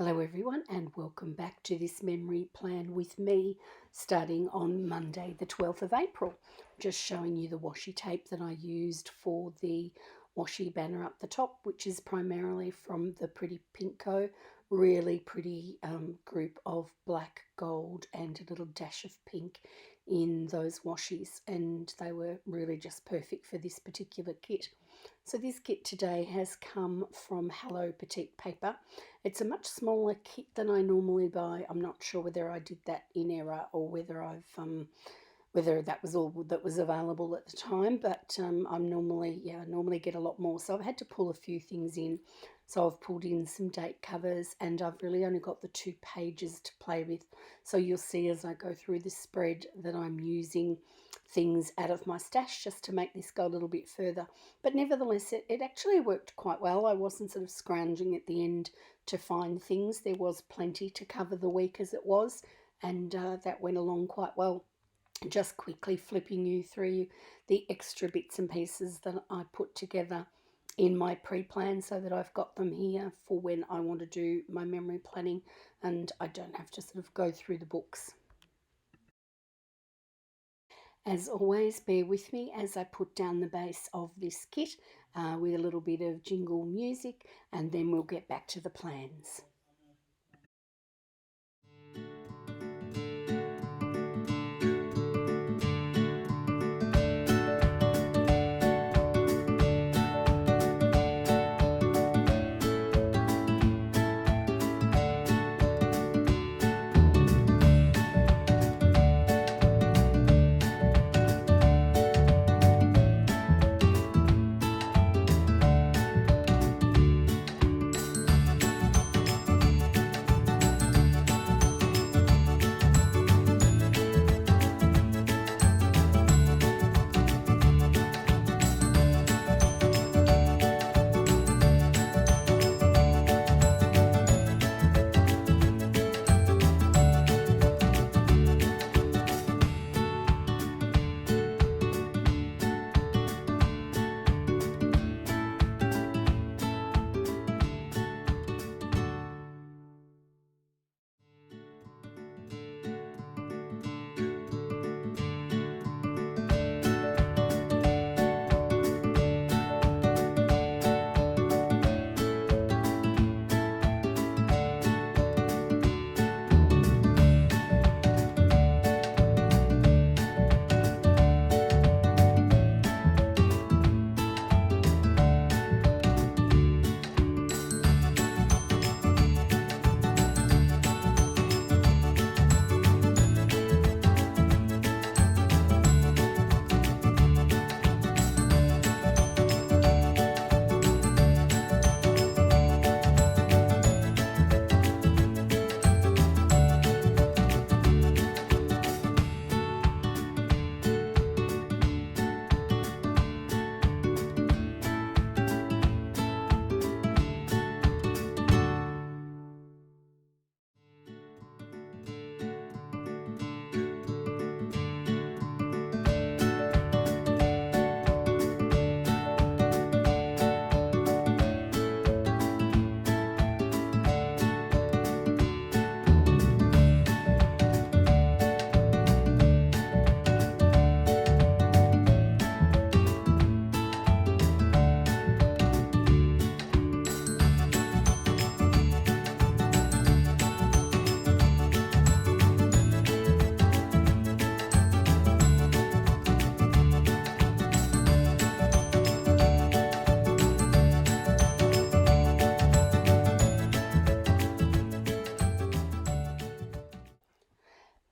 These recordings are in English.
Hello everyone and welcome back to this memory plan with me starting on Monday the 12th of April. Just showing you the washi tape that I used for the washi banner up the top, which is primarily from the Pretty Pinko. Really pretty group of black, gold and a little dash of pink in those washies, and they were really just perfect for this particular kit. So this kit today has come from Hello Petite Paper. It's a much smaller kit than I normally buy. I'm not sure whether I did that in error or whether whether that was all that was available at the time, but I normally get a lot more. So I've had to pull a few things in. So I've pulled in some date covers, and I've really only got the 2 pages to play with. So you'll see as I go through this spread that I'm using things out of my stash just to make this go a little bit further. But nevertheless, it actually worked quite well. I wasn't sort of scrounging at the end to find things. There was plenty to cover the week as it was, and that went along quite well. Just quickly flipping you through the extra bits and pieces that I put together in my pre-plan so that I've got them here for when I want to do my memory planning and I don't have to sort of go through the books. As always, bear with me as I put down the base of this kit with a little bit of jingle music, and then we'll get back to the plans.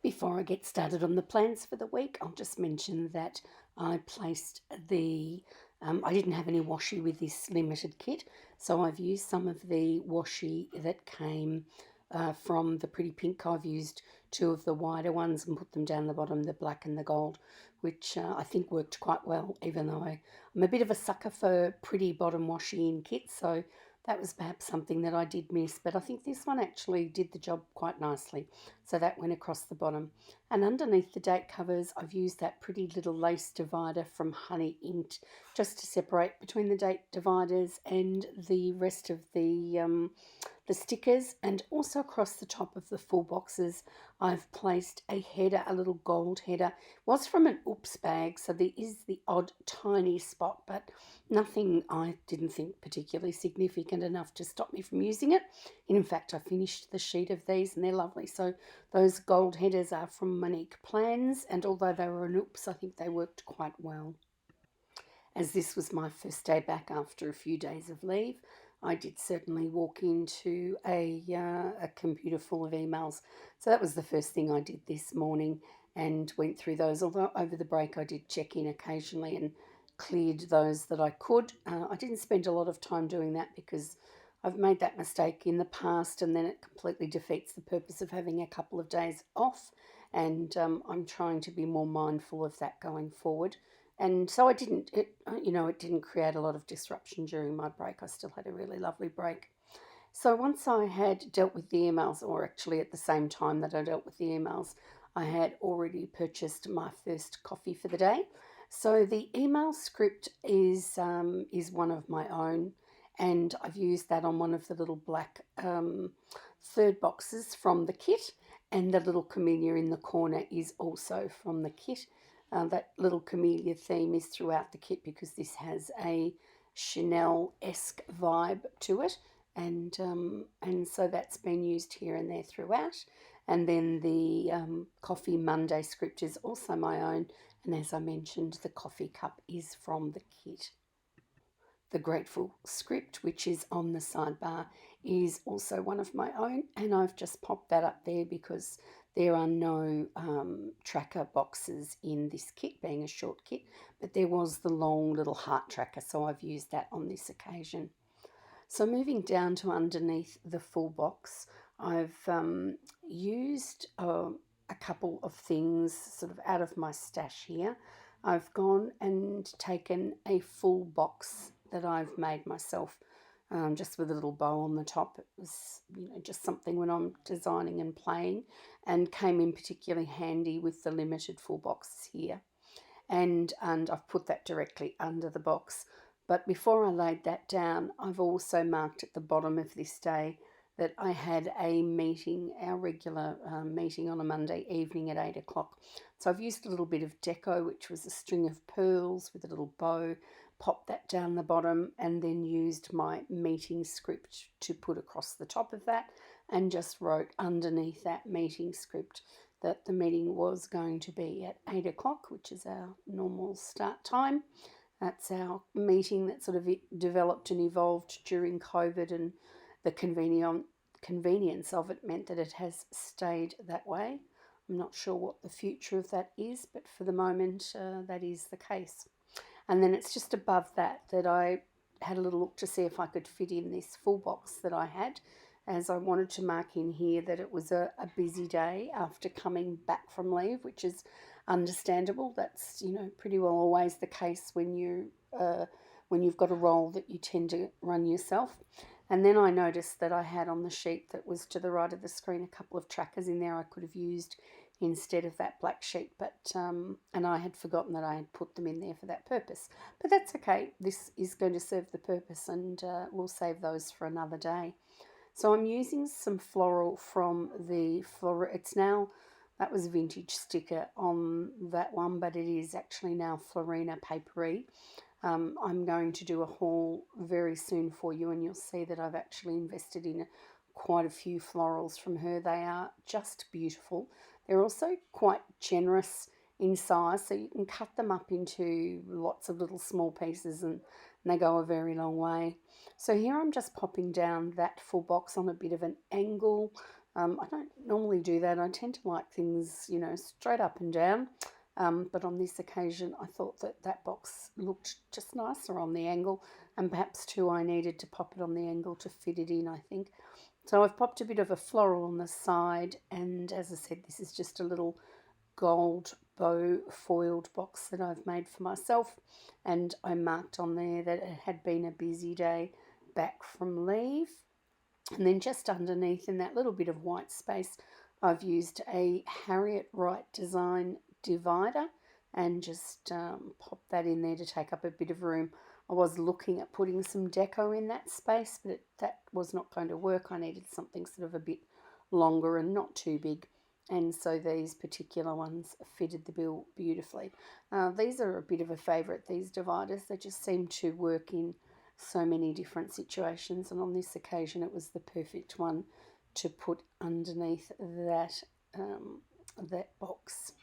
Before I get started on the plans for the week, I'll just mention that I placed I didn't have any washi with this limited kit, so I've used some of the washi that came from the Pretty Pink. I've used 2 of the wider ones and put them down the bottom, the black and the gold, which I think worked quite well, even though I'm a bit of a sucker for pretty bottom washi in kits, so that was perhaps something that I did miss, but I think this one actually did the job quite nicely. So that went across the bottom. And underneath the date covers, I've used that pretty little lace divider from Honey Inked just to separate between the date dividers and the rest of the stickers. And also across the top of the full boxes, I've placed a header, a little gold header. It was from an Oops bag, so there is the odd tiny spot, but nothing I didn't think particularly significant enough to stop me from using it. In fact, I finished the sheet of these and they're lovely. So those gold headers are from Monique Plans, and although they were an Oops, I think they worked quite well. As this was my first day back after a few days of leave, I did certainly walk into a computer full of emails. So that was the first thing I did this morning and went through those. Although over the break I did check in occasionally and cleared those that I could. I didn't spend a lot of time doing that because I've made that mistake in the past, and then it completely defeats the purpose of having a couple of days off. And I'm trying to be more mindful of that going forward. And so I didn't, it didn't create a lot of disruption during my break. I still had a really lovely break. So once I had dealt with the emails, or actually at the same time that I dealt with the emails, I had already purchased my first coffee for the day. So the email script is one of my own, and I've used that on one of the little black third boxes from the kit, and the little camellia in the corner is also from the kit. That little camellia theme is throughout the kit because this has a Chanel-esque vibe to it, and so that's been used here and there throughout. And then the Coffee Monday script is also my own, and as I mentioned, the coffee cup is from the kit. The Grateful script, which is on the sidebar, is also one of my own, and I've just popped that up there because there are no tracker boxes in this kit, being a short kit, but there was the long little heart tracker, so I've used that on this occasion. So moving down to underneath the full box, I've used a couple of things sort of out of my stash here. I've gone and taken a full box that I've made myself, just with a little bow on the top. It was, just something when I'm designing and playing, and came in particularly handy with the limited full boxes here. And I've put that directly under the box. But before I laid that down, I've also marked at the bottom of this day that I had a meeting, our regular meeting on a Monday evening at 8 o'clock. So I've used a little bit of deco, which was a string of pearls with a little bow, popped that down the bottom, and then used my meeting script to put across the top of that, and just wrote underneath that meeting script that the meeting was going to be at 8 o'clock, which is our normal start time. That's our meeting that sort of developed and evolved during COVID, and the convenience of it meant that it has stayed that way. I'm not sure what the future of that is, but for the moment that is the case. And then it's just above that I had a little look to see if I could fit in this full box that I had, as I wanted to mark in here that it was a busy day after coming back from leave, which is understandable. That's pretty well always the case when you've got a role that you tend to run yourself. And then I noticed that I had on the sheet that was to the right of the screen a couple of trackers in there I could have used instead of that black sheet, but and I had forgotten that I had put them in there for that purpose. But that's okay. This is going to serve the purpose, and we'll save those for another day. So I'm using some floral from the it's now, that was a vintage sticker on that one, but it is actually now Florina Papery. I'm going to do a haul very soon for you, and you'll see that I've actually invested in quite a few florals from her. They are just beautiful. They're also quite generous in size, so you can cut them up into lots of little small pieces, and they go a very long way. So here I'm just popping down that full box on a bit of an angle. I don't normally do that. I tend to like things, straight up and down. But on this occasion, I thought that box looked just nicer on the angle, and perhaps too I needed to pop it on the angle to fit it in, I think. So I've popped a bit of a floral on the side, and as I said, this is just a little gold bow foiled box that I've made for myself, and I marked on there that it had been a busy day back from leave. And then just underneath in that little bit of white space, I've used a Harriet Wright design divider and just popped that in there to take up a bit of room. I was looking at putting some deco in that space, but that was not going to work. I needed something sort of a bit longer and not too big. And so these particular ones fitted the bill beautifully. These are a bit of a favourite, these dividers. They just seem to work in so many different situations, and on this occasion it was the perfect one to put underneath that box.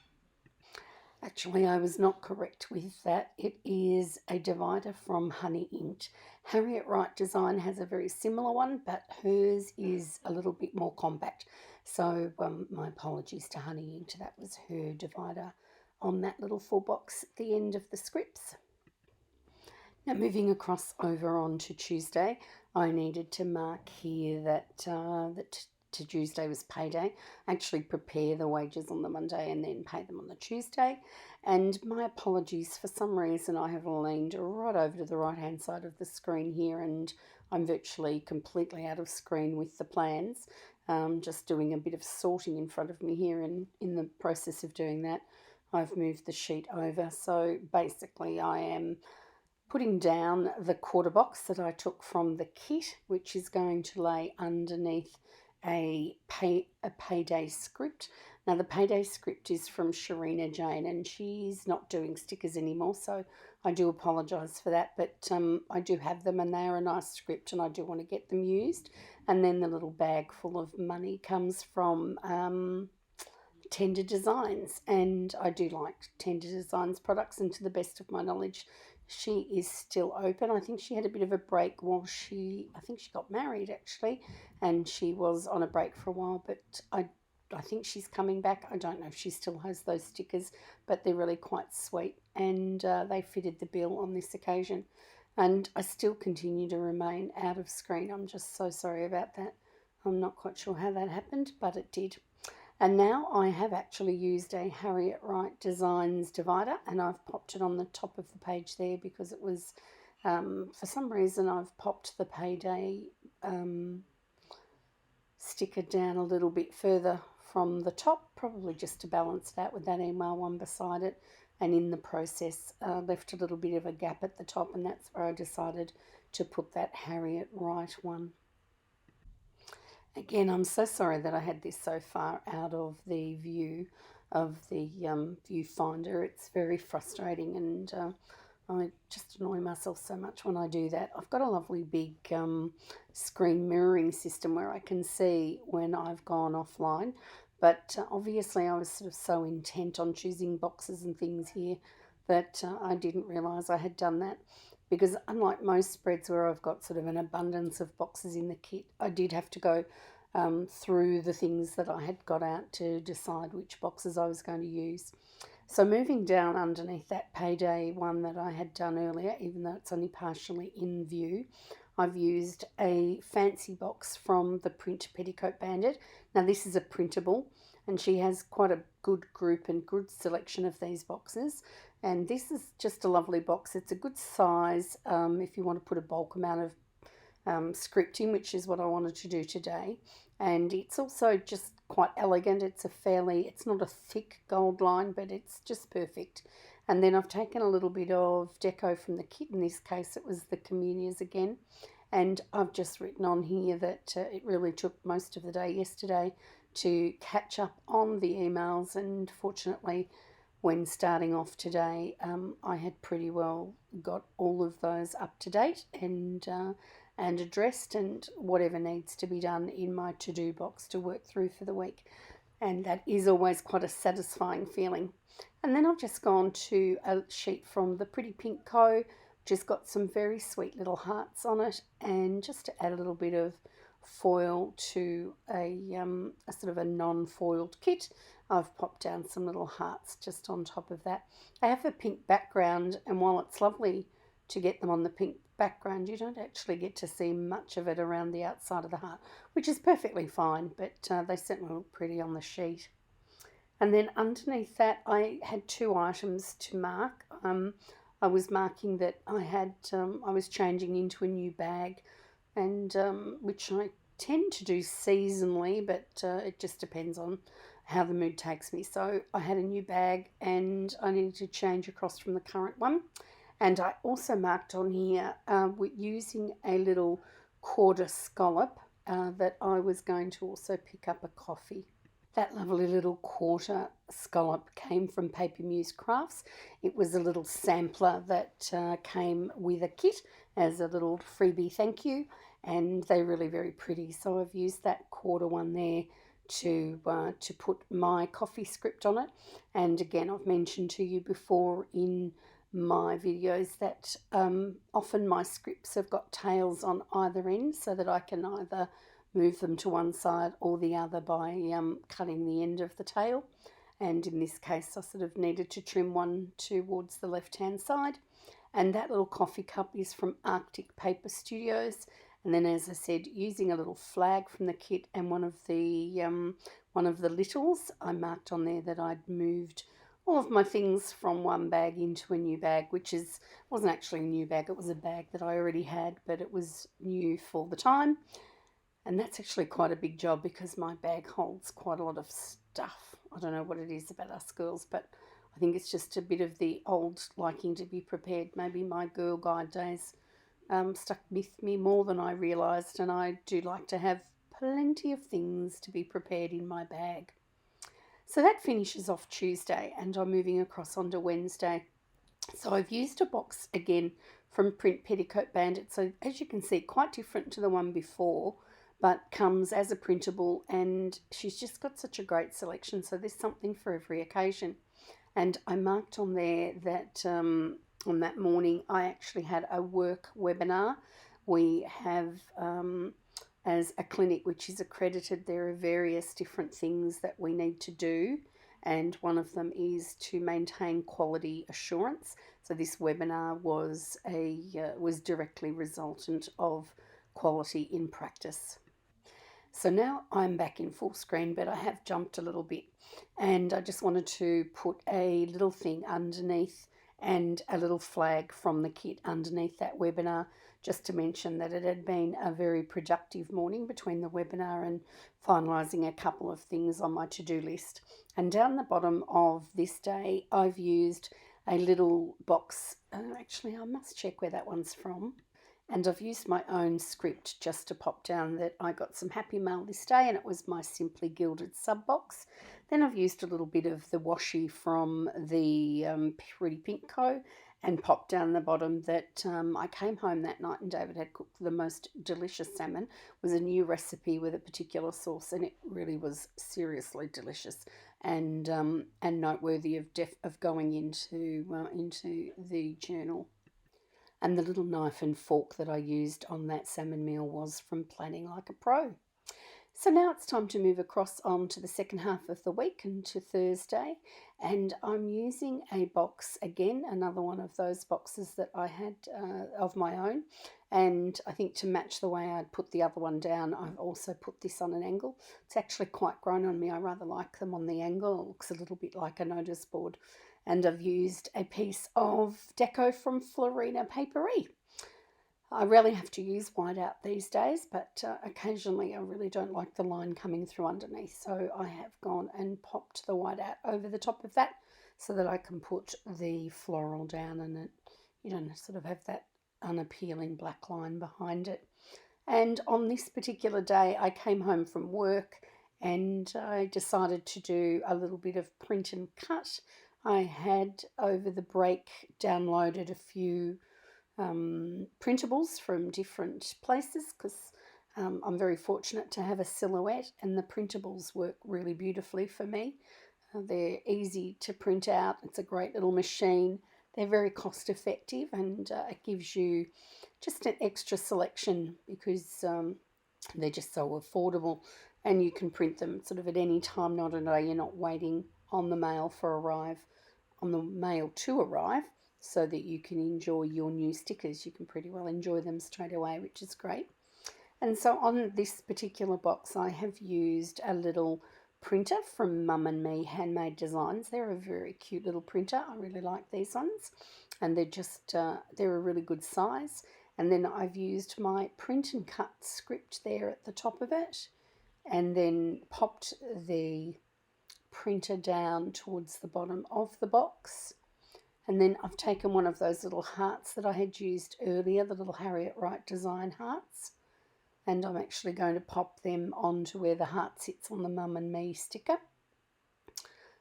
Actually, I was not correct with that. It is a divider from Honey Inked. Harriet Wright Design has a very similar one, but hers is a little bit more compact. So my apologies to Honey Inked. That was her divider on that little full box at the end of the scripts. Now moving across over on to Tuesday, I needed to mark here that Tuesday was payday. Actually prepare the wages on the Monday and then pay them on the Tuesday. And my apologies, for some reason I have leaned right over to the right hand side of the screen here, and I'm virtually completely out of screen with the plans. Just doing a bit of sorting in front of me here, and in the process of doing that I've moved the sheet over. So basically I am putting down the quarter box that I took from the kit, which is going to lay underneath a payday script. Now the payday script is from Sharina Jane, and she's not doing stickers anymore, so I do apologise for that, but I do have them and they are a nice script and I do want to get them used. And then the little bag full of money comes from Tender Designs, and I do like Tender Designs products, and to the best of my knowledge she is still open. I think she had a bit of a break while I think she got married actually, and she was on a break for a while, but I think she's coming back. I don't know if she still has those stickers, but they're really quite sweet, and they fitted the bill on this occasion. And I still continue to remain out of screen. I'm just so sorry about that. I'm not quite sure how that happened, but it did. And now I have actually used a Harriet Wright Designs divider, and I've popped it on the top of the page there because it was, for some reason I've popped the payday sticker down a little bit further from the top, probably just to balance it out with that email one beside it, and in the process left a little bit of a gap at the top, and that's where I decided to put that Harriet Wright one. Again, I'm so sorry that I had this so far out of the view of the viewfinder. It's very frustrating, and I just annoy myself so much when I do that. I've got a lovely big screen mirroring system where I can see when I've gone offline, but obviously I was sort of so intent on choosing boxes and things here that I didn't realise I had done that. Because unlike most spreads where I've got sort of an abundance of boxes in the kit, I did have to go through the things that I had got out to decide which boxes I was going to use. So moving down underneath that payday one that I had done earlier, even though it's only partially in view, I've used a fancy box from the Petticoat Bandit. Now this is a printable, and she has quite a good group and good selection of these boxes. And this is just a lovely box. It's a good size if you want to put a bulk amount of scripting, which is what I wanted to do today. And it's also just quite elegant. It's not a thick gold line, but it's just perfect. And then I've taken a little bit of deco from the kit. In this case, it was the Communias again. And I've just written on here that it really took most of the day yesterday to catch up on the emails, and fortunately when starting off today I had pretty well got all of those up to date and addressed, and whatever needs to be done in my to-do box to work through for the week, and that is always quite a satisfying feeling. And then I've just gone to a sheet from the Pretty Pink Co, which has got some very sweet little hearts on it, and just to add a little bit of foil to a sort of a non-foiled kit, I've popped down some little hearts just on top of that. I have a pink background, and while it's lovely to get them on the pink background, you don't actually get to see much of it around the outside of the heart, which is perfectly fine, but they certainly look pretty on the sheet. And then underneath that I had two items to mark. I was marking that I was changing into a new bag, and which I tend to do seasonally, but it just depends on how the mood takes me. So I had a new bag and I needed to change across from the current one. And I also marked on here with using a little quarter scallop that I was going to also pick up a coffee. That lovely little quarter scallop came from Paper Muse Crafts. It was a little sampler that came with a kit as a little freebie thank you, and they're really very pretty. So I've used that quarter one there to put my coffee script on it. And again, I've mentioned to you before in my videos that often my scripts have got tails on either end so that I can either move them to one side or the other by cutting the end of the tail. And in this case I sort of needed to trim one towards the left hand side. And that little coffee cup is from Arctic Paper Studios. And then, as I said, using a little flag from the kit and one of the littles, I marked on there that I'd moved all of my things from one bag into a new bag, which wasn't actually a new bag, it was a bag that I already had, but it was new for the time. And that's actually quite a big job because my bag holds quite a lot of stuff. I don't know what it is about us girls, but I think it's just a bit of the old liking to be prepared. Maybe my Girl Guide days stuck with me more than I realised, and I do like to have plenty of things to be prepared in my bag. So that finishes off Tuesday, and I'm moving across onto Wednesday. So I've used a box again from Petticoat Bandit. So as you can see, quite different to the one before, but comes as a printable, and she's just got such a great selection. So there's something for every occasion. And I marked on there that on that morning I actually had a work webinar. We have as a clinic which is accredited, there are various different things that we need to do, and one of them is to maintain quality assurance. So this webinar was directly resultant of quality in practice. So now I'm back in full screen, but I have jumped a little bit, and I just wanted to put a little thing underneath and a little flag from the kit underneath that webinar, just to mention that it had been a very productive morning between the webinar and finalising a couple of things on my to-do list. And down the bottom of this day, I've used a little box. Actually, I must check where that one's from. And I've used my own script just to pop down that I got some happy mail this day, and it was my Simply Gilded sub box. Then I've used a little bit of the washi from the Pretty Pink Co. and popped down the bottom that I came home that night and David had cooked the most delicious salmon. It was a new recipe with a particular sauce, and it really was seriously delicious and noteworthy of going into the journal. And the little knife and fork that I used on that salmon meal was from Planning Like a Pro. So now it's time to move across on to the second half of the week and to Thursday. And I'm using a box again, another one of those boxes that I had of my own. And I think to match the way I'd put the other one down, I've also put this on an angle. It's actually quite grown on me. I rather like them on the angle. It looks a little bit like a notice board. And I've used a piece of deco from Florina Papery. I rarely have to use whiteout these days, but occasionally I really don't like the line coming through underneath. So I have gone and popped the whiteout over the top of that so that I can put the floral down and it, sort of have that unappealing black line behind it. And on this particular day, I came home from work and I decided to do a little bit of print and cut. I had over the break downloaded a few printables from different places because I'm very fortunate to have a silhouette, and the printables work really beautifully for me. They're easy to print out. It's a great little machine. They're very cost effective, and it gives you just an extra selection because they're just so affordable, and you can print them sort of at any time, not a day. You're not waiting on the mail to arrive so that you can enjoy your new stickers. You can pretty well enjoy them straight away, which is great. And so on this particular box, I have used a little printer from Mum and Me Handmade Designs. They're a very cute little printer. I really like these ones, and they're a really good size. And then I've used my print and cut script there at the top of it, and then popped the printer down towards the bottom of the box. And then I've taken one of those little hearts that I had used earlier, the little Harriet Wright design hearts, and I'm actually going to pop them onto where the heart sits on the Mum and Me sticker.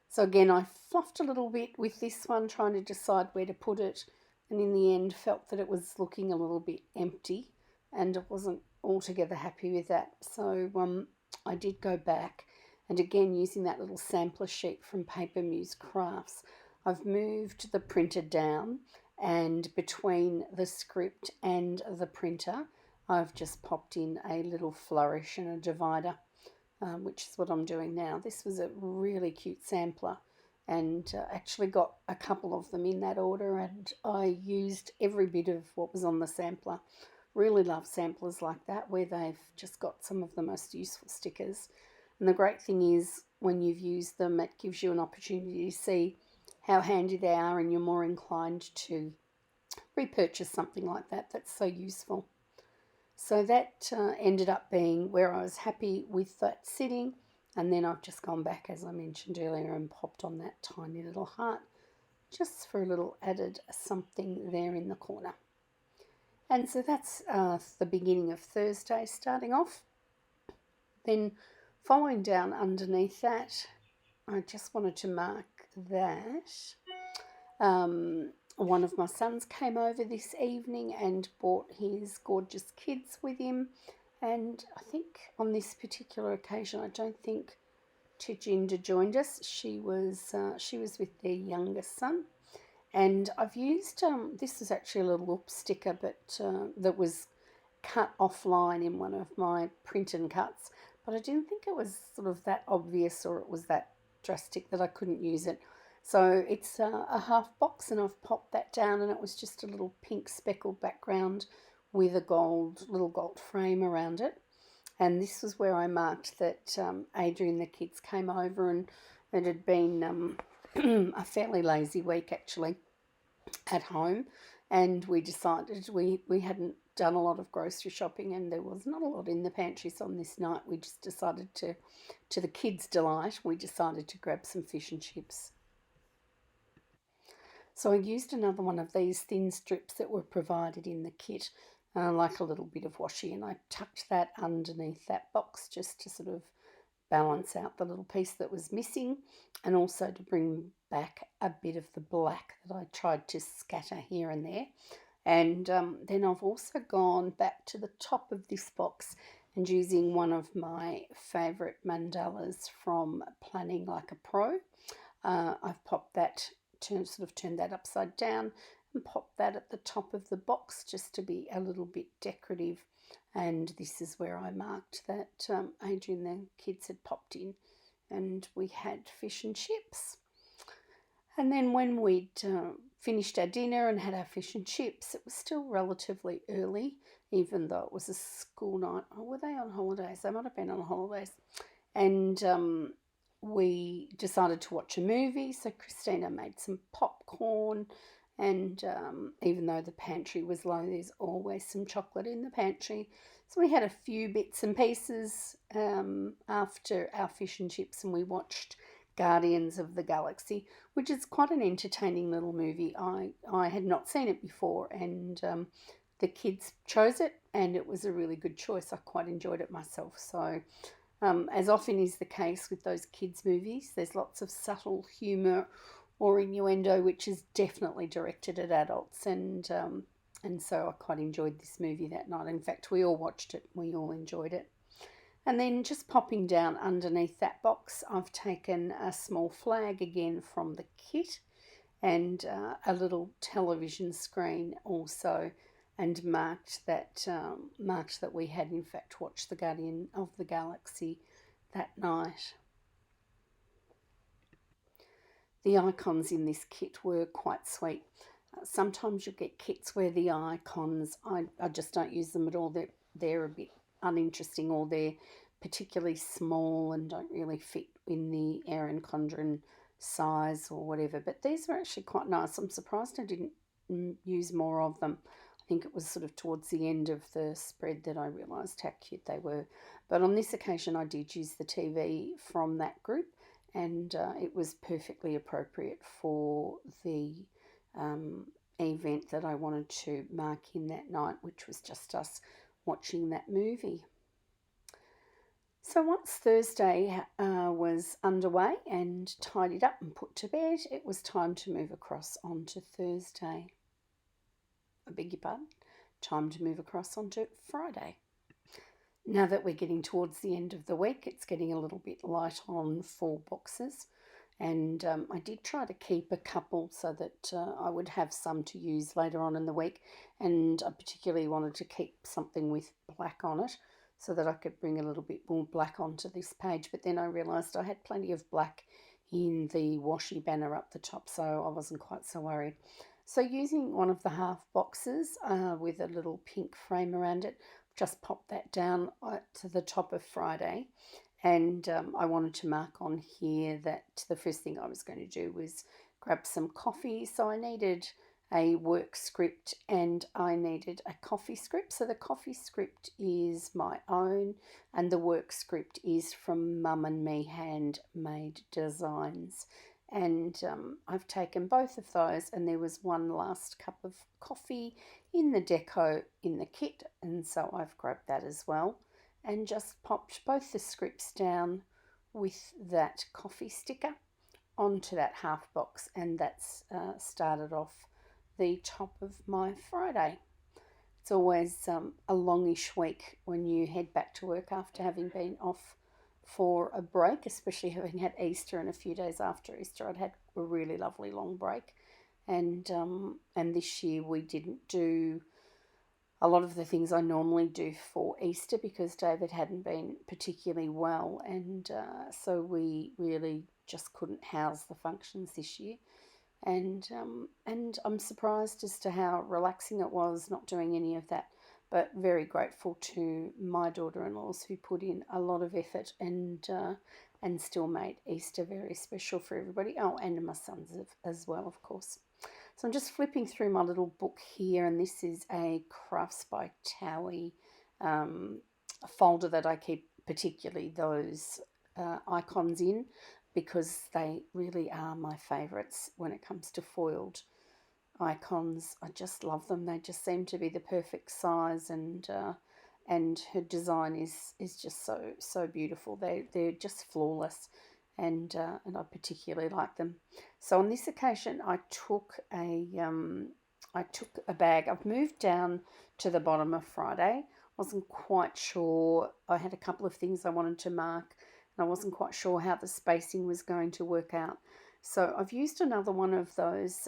So again, I fluffed a little bit with this one, trying to decide where to put it, and in the end felt that it was looking a little bit empty, and I wasn't altogether happy with that. So I did go back, and again, using that little sampler sheet from Paper Muse Crafts, I've moved the printer down, and between the script and the printer, I've just popped in a little flourish and a divider, which is what I'm doing now. This was a really cute sampler, and actually got a couple of them in that order, and I used every bit of what was on the sampler. Really love samplers like that, where they've just got some of the most useful stickers. And the great thing is, when you've used them, it gives you an opportunity to see how handy they are, and you're more inclined to repurchase something like that that's so useful. So that ended up being where I was happy with that sitting, and then I've just gone back, as I mentioned earlier, and popped on that tiny little heart just for a little added something there in the corner. And so that's the beginning of Thursday starting off. Then following down underneath that, I just wanted to mark that one of my sons came over this evening and brought his gorgeous kids with him. And I think on this particular occasion, I don't think Tujinda joined us. She was with their youngest son. And I've used, this is actually a little loop sticker, but that was cut offline in one of my print and cuts. But I didn't think it was sort of that obvious, or it was that drastic that I couldn't use it. So it's a half box, and I've popped that down, and it was just a little pink speckled background with a little gold frame around it. And this was where I marked that Adrian, the kids, came over, and it had been a fairly lazy week actually at home, and we decided we hadn't done a lot of grocery shopping, and there was not a lot in the pantry. So on this night, we just decided to the kids' delight, we decided to grab some fish and chips. So I used another one of these thin strips that were provided in the kit, like a little bit of washi, and I tucked that underneath that box just to sort of balance out the little piece that was missing, and also to bring back a bit of the black that I tried to scatter here and there. And then I've also gone back to the top of this box and using one of my favourite mandalas from Planning Like a Pro. I've popped that, turned that upside down and popped that at the top of the box just to be a little bit decorative. And this is where I marked that Adrian, the kids, had popped in, and we had fish and chips. And then when we'd finished our dinner and had our fish and chips, it was still relatively early, even though it was a school night. Oh, were they on holidays? They might have been on holidays. And we decided to watch a movie. So Christina made some popcorn, and even though the pantry was low, there's always some chocolate in the pantry. So we had a few bits and pieces after our fish and chips, and we watched Guardians of the Galaxy, which is quite an entertaining little movie. I had not seen it before, and the kids chose it, and it was a really good choice. I quite enjoyed it myself. So as often is the case with those kids' movies, there's lots of subtle humour or innuendo, which is definitely directed at adults, and so I quite enjoyed this movie that night. In fact, we all watched it, we all enjoyed it. And then just popping down underneath that box, I've taken a small flag again from the kit, and a little television screen also, and marked that we had in fact watched the Guardian of the Galaxy that night. The icons in this kit were quite sweet. Sometimes you'll get kits where the icons, I just don't use them at all. They're a bit uninteresting, or they're particularly small and don't really fit in the Erin Condren size or whatever. But these are actually quite nice. I'm surprised I didn't use more of them. I think it was sort of towards the end of the spread that I realised how cute they were. But on this occasion I did use the TV from that group, and it was perfectly appropriate for the event that I wanted to mark in that night, which was just us watching that movie. So once Thursday was underway and tidied up and put to bed, it was time to move across onto Thursday. I beg your pardon, time to move across onto Friday. Now that we're getting towards the end of the week, it's getting a little bit light on full boxes, and I did try to keep a couple so that I would have some to use later on in the week, and I particularly wanted to keep something with black on it so that I could bring a little bit more black onto this page. But then I realised I had plenty of black in the washi banner up the top, so I wasn't quite so worried. So using one of the half boxes with a little pink frame around it, just popped that down to the top of Friday, and I wanted to mark on here that the first thing I was going to do was grab some coffee. So I needed a work script and I needed a coffee script. So the coffee script is my own and the work script is from Mum and Me Handmade Designs. And I've taken both of those, and there was one last cup of coffee in the deco in the kit, and so I've grabbed that as well and just popped both the scripts down with that coffee sticker onto that half box, and that's started off the top of my Friday. It's always a longish week when you head back to work after having been off for a break, especially having had Easter, and a few days after Easter I'd had a really lovely long break, and this year we didn't do a lot of the things I normally do for Easter because David hadn't been particularly well, and so we really just couldn't house the functions this year, and I'm surprised as to how relaxing it was not doing any of that. But very grateful to my daughter-in-laws who put in a lot of effort and still made Easter very special for everybody. Oh, and my sons as well, of course. So I'm just flipping through my little book here, and this is a Crafts by Thaowie folder that I keep particularly those icons in, because they really are my favourites when it comes to foiled icons. I just love them. They just seem to be the perfect size, and her design is just so beautiful. They're just flawless, and I particularly like them. So on this occasion, I took a bag. I've moved down to the bottom of Friday. Wasn't quite sure. I had a couple of things I wanted to mark, and I wasn't quite sure how the spacing was going to work out. So I've used another one of those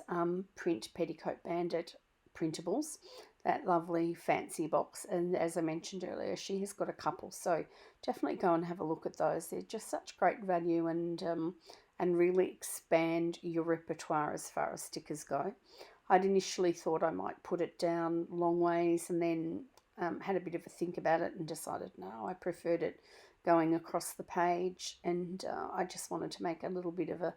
print Petticoat Bandit printables, that lovely fancy box, and as I mentioned earlier, she has got a couple, so definitely go and have a look at those. They're just such great value, and really expand your repertoire as far as stickers go. I'd initially thought I might put it down long ways, and then had a bit of a think about it and decided no, I preferred it going across the page, and I just wanted to make a little bit of a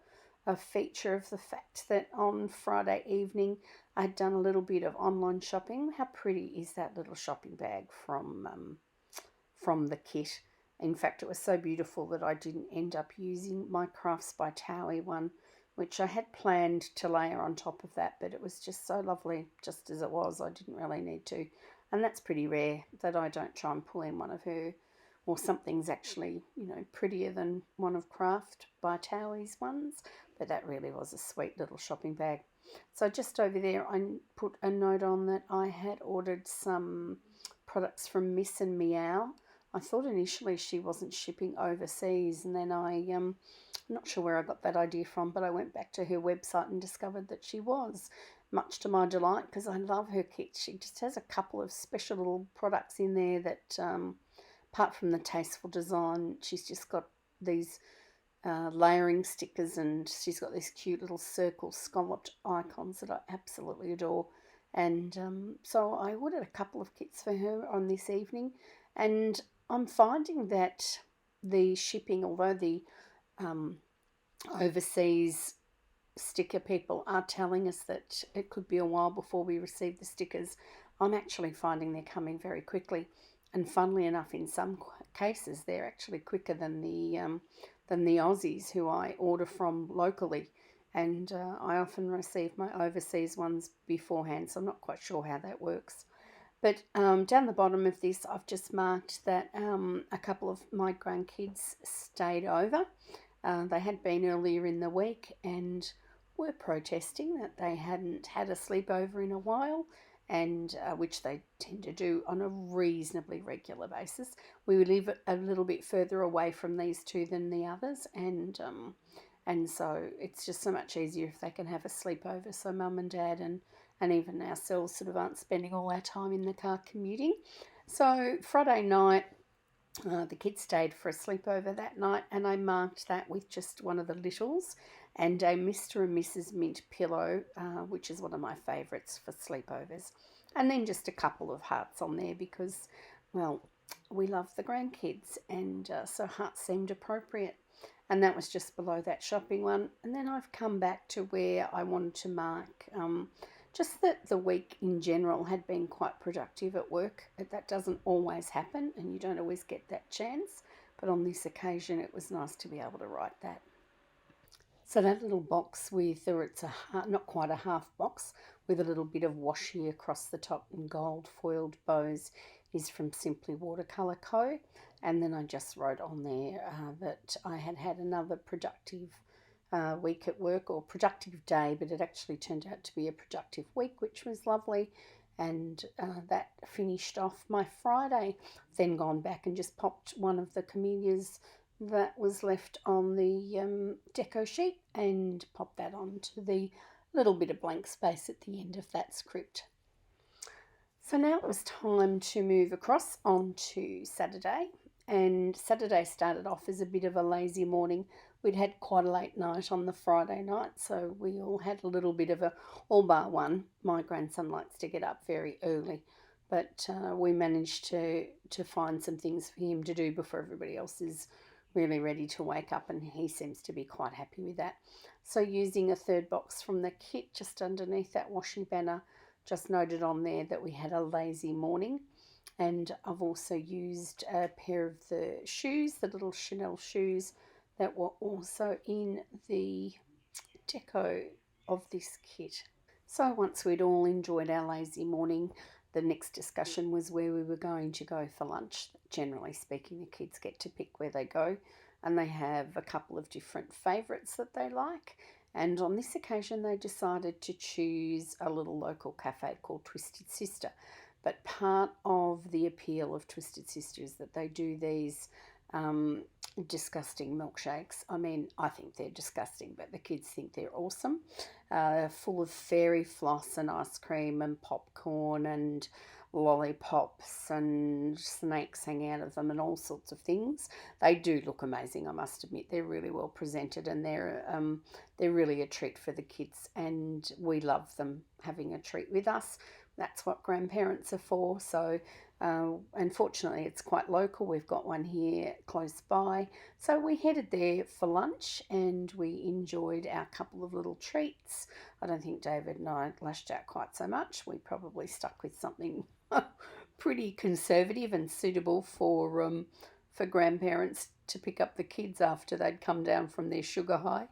feature of the fact that on Friday evening I'd done a little bit of online shopping. How pretty is that little shopping bag from the kit? In fact, it was so beautiful that I didn't end up using my Crafts by Thaowie one, which I had planned to layer on top of that, but it was just so lovely just as it was. I didn't really need to, and that's pretty rare that I don't try and pull in one of her, or something's actually, prettier than one of Craft by Thawie's ones. But that really was a sweet little shopping bag. So just over there, I put a note on that I had ordered some products from Miss and Meow. I thought initially she wasn't shipping overseas, and then I'm not sure where I got that idea from, but I went back to her website and discovered that she was, much to my delight, because I love her kit. She just has a couple of special little products in there that, apart from the tasteful design, she's just got these layering stickers, and she's got these cute little circle scalloped icons that I absolutely adore. And so I ordered a couple of kits for her on this evening, and I'm finding that the shipping, although the overseas sticker people are telling us that it could be a while before we receive the stickers, I'm actually finding they're coming very quickly. And funnily enough, in some cases, they're actually quicker than the Aussies who I order from locally. And I often receive my overseas ones beforehand, so I'm not quite sure how that works. But down the bottom of this, I've just marked that a couple of my grandkids stayed over. They had been earlier in the week and were protesting that they hadn't had a sleepover in a while, and which they tend to do on a reasonably regular basis. We live a little bit further away from these two than the others, and so it's just so much easier if they can have a sleepover. So mum and dad and even ourselves sort of aren't spending all our time in the car commuting. So Friday night, the kids stayed for a sleepover that night, and I marked that with just one of the littles and a Mr. and Mrs. Mint pillow, which is one of my favourites for sleepovers. And then just a couple of hearts on there because, well, we love the grandkids, and so hearts seemed appropriate. And that was just below that shopping one. And then I've come back to where I wanted to mark just that the week in general had been quite productive at work. That doesn't always happen, and you don't always get that chance. But on this occasion, it was nice to be able to write that. So that little box with, or it's not quite a half box, with a little bit of washi across the top in gold foiled bows is from Simply Watercolour Co. And then I just wrote on there that I had had another productive week at work, or productive day, but it actually turned out to be a productive week, which was lovely. And that finished off my Friday. Then gone back and just popped one of the camellias that was left on the deco sheet and popped that onto the little bit of blank space at the end of that script. So now it was time to move across onto Saturday, and Saturday started off as a bit of a lazy morning. We'd had quite a late night on the Friday night, so we all had a little bit of all bar one. My grandson likes to get up very early, but we managed to find some things for him to do before everybody else is really ready to wake up, and he seems to be quite happy with that. So using a third box from the kit just underneath that washi banner, just noted on there that we had a lazy morning. And I've also used a pair of the shoes, the little Chanel shoes that were also in the deco of this kit. So once we'd all enjoyed our lazy morning, the next discussion was where we were going to go for lunch. Generally speaking, the kids get to pick where they go, and they have a couple of different favourites that they like. And on this occasion, they decided to choose a little local cafe called Twisted Sister. But part of the appeal of Twisted Sister is that they do these disgusting milkshakes. I mean, I think they're disgusting, but the kids think they're awesome. Full of fairy floss and ice cream and popcorn and lollipops and snakes hang out of them and all sorts of things. They do look amazing, I must admit. They're really well presented, and they're really a treat for the kids, and we love them having a treat with us. That's what grandparents are for. So unfortunately, it's quite local. We've got one here close by. So we headed there for lunch, and we enjoyed our couple of little treats. I don't think David and I lashed out quite so much. We probably stuck with something pretty conservative and suitable for grandparents to pick up the kids after they'd come down from their sugar high.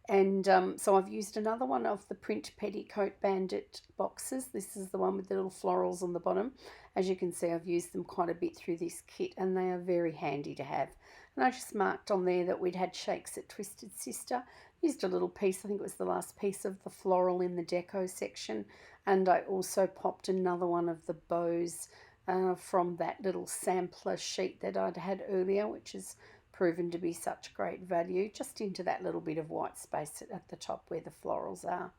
And so I've used another one of the print Petticoat Bandit boxes. This is the one with the little florals on the bottom. As you can see, I've used them quite a bit through this kit, and they are very handy to have. And I just marked on there that we'd had shakes at Twisted Sister. Used a little piece, I think it was the last piece of the floral in the deco section. And I also popped another one of the bows from that little sampler sheet that I'd had earlier, which is proven to be such great value, just into that little bit of white space at the top where the florals are.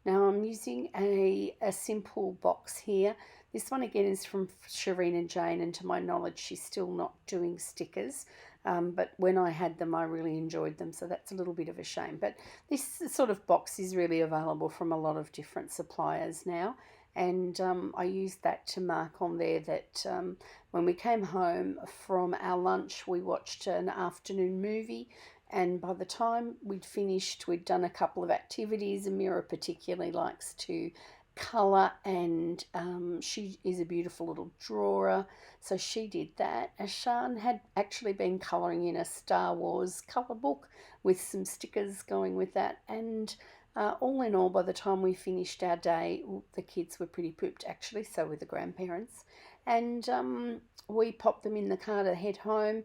Now I'm using a simple box here. This one again is from Sharina Jane, and to my knowledge she's still not doing stickers, but when I had them I really enjoyed them, so that's a little bit of a shame. But this sort of box is really available from a lot of different suppliers now, and I used that to mark on there that when we came home from our lunch we watched an afternoon movie, and by the time we'd finished we'd done a couple of activities. Amira particularly likes to colour, and she is a beautiful little drawer, so she did that. Ashan had actually been colouring in a Star Wars colour book with some stickers going with that, and all in all, by the time we finished our day, the kids were pretty pooped actually, so were the grandparents, and we popped them in the car to head home,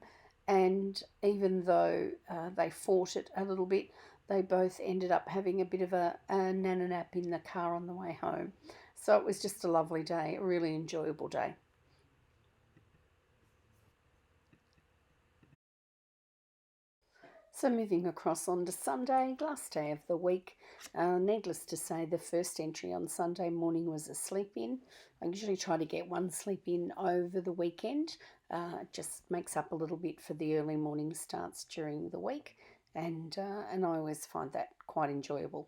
and even though they fought it a little bit, they both ended up having a bit of a nana nap in the car on the way home. So it was just a lovely day, a really enjoyable day. So moving across on to Sunday, last day of the week. Needless to say, the first entry on Sunday morning was a sleep in. I usually try to get one sleep in over the weekend. It just makes up a little bit for the early morning starts during the week, and I always find that quite enjoyable.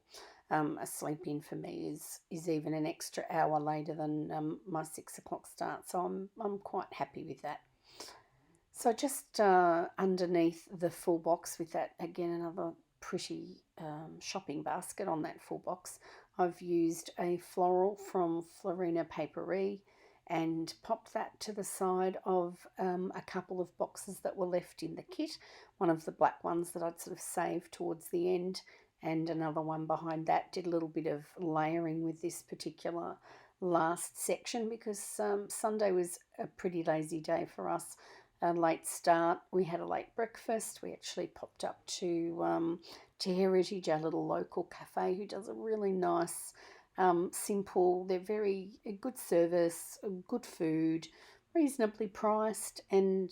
A sleep in for me is even an extra hour later than my 6 o'clock start, so I'm quite happy with that. So just underneath the full box with that, again, another pretty shopping basket on that full box, I've used a floral from Florina Paperie and popped that to the side of a couple of boxes that were left in the kit. One of the black ones that I'd sort of saved towards the end, and another one behind that. Did a little bit of layering with this particular last section because Sunday was a pretty lazy day for us. A late start. We had a late breakfast. We actually popped up to Heritage, our little local cafe, who does a really nice, simple. They're very good service, good food, reasonably priced, and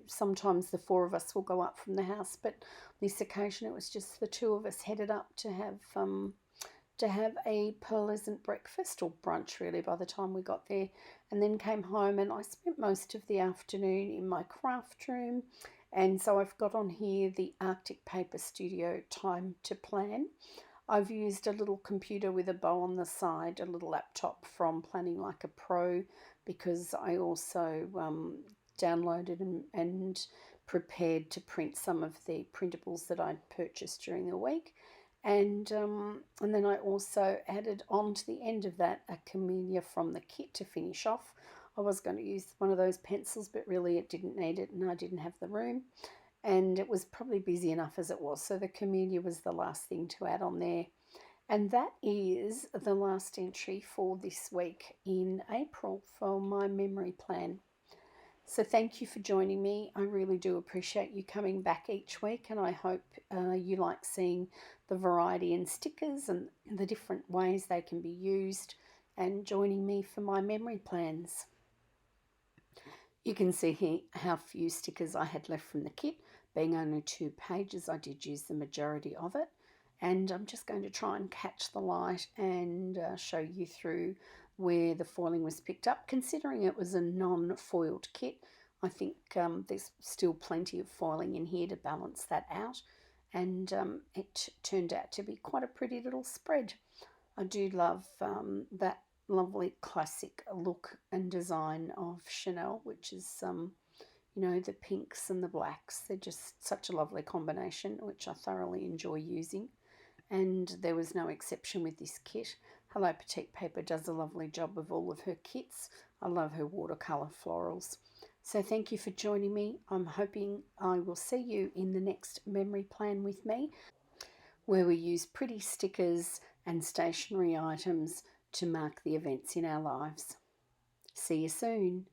sometimes the four of us will go up from the house, but this occasion it was just the two of us headed up to have a pleasant breakfast or brunch really by the time we got there, and then came home, and I spent most of the afternoon in my craft room. And so I've got on here the Arctic Paper Studio time to plan. I've used a little computer with a bow on the side, a little laptop from Planning Like a Pro, because I also downloaded and prepared to print some of the printables that I'd purchased during the week. And then I also added on to the end of that a camellia from the kit to finish off. I was going to use one of those pencils, but really it didn't need it and I didn't have the room. And it was probably busy enough as it was, so the camellia was the last thing to add on there. And that is the last entry for this week in April for my memory plan. So thank you for joining me. I really do appreciate you coming back each week, and I hope you like seeing the variety in stickers and the different ways they can be used, and joining me for my memory plans. You can see here how few stickers I had left from the kit. Being only 2 pages, I did use the majority of it. And I'm just going to try and catch the light and show you through where the foiling was picked up. Considering it was a non-foiled kit, I think there's still plenty of foiling in here to balance that out. And it turned out to be quite a pretty little spread. I do love that lovely classic look and design of Chanel, which is the pinks and the blacks. They're just such a lovely combination, which I thoroughly enjoy using. And there was no exception with this kit. Hello Petite Paper does a lovely job of all of her kits. I love her watercolour florals. So thank you for joining me. I'm hoping I will see you in the next memory plan with me, where we use pretty stickers and stationery items to mark the events in our lives. See you soon.